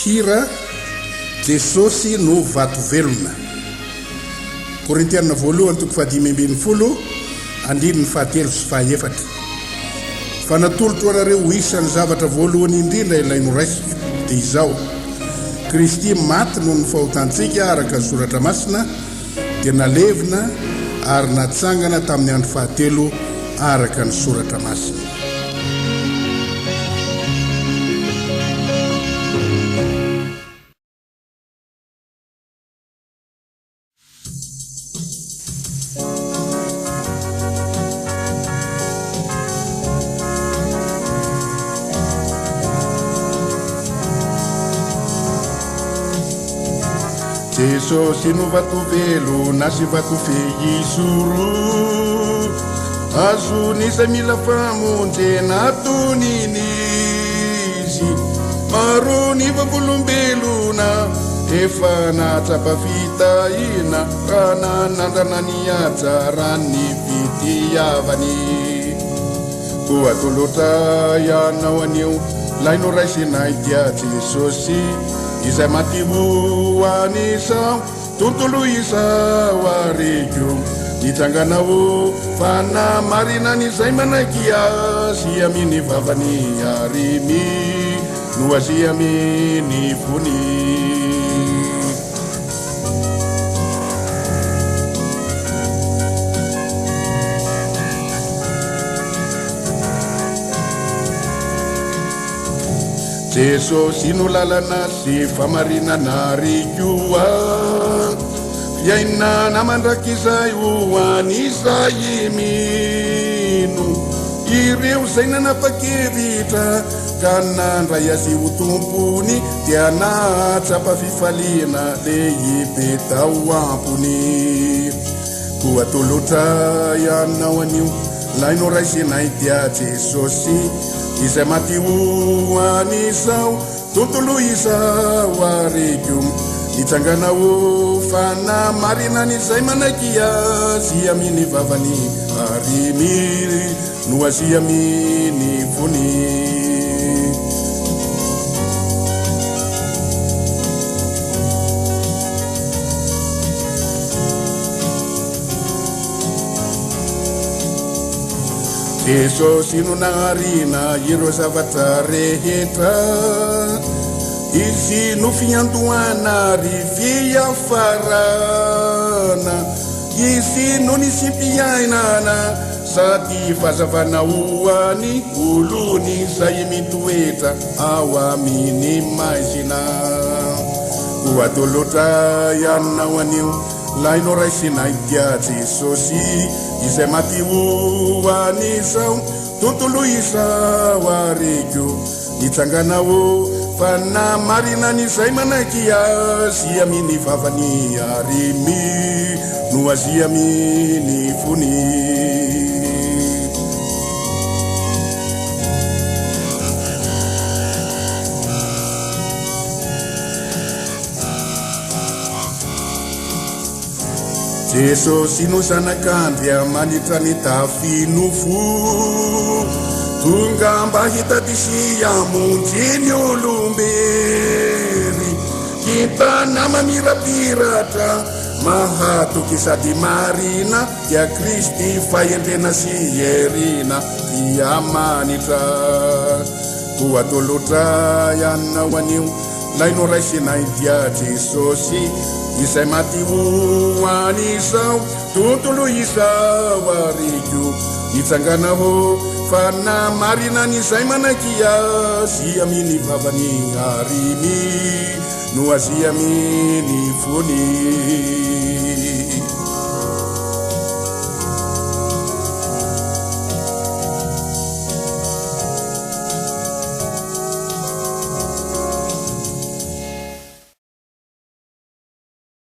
hira Jesosy no vato velona. Korintiana voalohany toko 5:10 andininy 7:4. Fa natolotro anareo ho isan'ny zavatra voalohany indrindra ilaino raisika dia izao: Kristy maty noho ny fahotantsika araka ny soratra masina, dia nalevina ary natsangana tamin'ny andro 7 araka ny soratra masina. Jesosy no vato velo na sy vato fehisoro, azon'izay mila famonjena toninizy. Maro ny vavolombelona efa natsapa fitahina, ka nanandrana ny ajarany fitiavany. Ko atolotra ianao anio laino raisinay dia Jesosy, izay maty hoanisao tontolo izao areko. Nitsanganao fanamarinan'izay manaiky azy amin'ny vavany arimy no azy amin'ny fony. Jesosy no lalana sy famarinana rikoa, fiaina namandrak'izay ho an'izay mino. Ireo zay nanapa-kevitra ka nandray azy ho tompony, dia natsapa fifaliana lehibe tao ampony. Ko atolotra ianao anio laino raisinay dia Jesosy, izay maty hoanisao tontolo izao areko. Nitsanganao fanamarinan'izay manaiky azy amin'ny vavany arimy no azy amin'ny fony. Jesosy no nagnarina ireo zavatra rehetra, izy no fiandohana ry fiafarana. Izy no nisimpiainana sady fazavana hoany olony zay mitoetra ao amin'ny maizina. Ho atolotra ianao anio laino raisinay dia Jesosy, izay maty hoanisao tontolo izao areko. Nitsanganao fanamarinan'izay manaiky azy amin'ny vavany arimy no azy amin'ny fony. Jesosy no zanak'andria manitra ny tafinofo, tonga mba hitadisy amonjy ny olombely. Hitana mamirapiratra mahatoky sady marina, dia Kristy fahendrena sy herina dia manitra. Ko atolotra ianao anio laino raisinay dia Jesosy, izay maty hoanisao tontolo izao areko. Nitsanganao fanamarinan'izay manaiky azy amin'ny vavany arimy no azy amin'ny fony.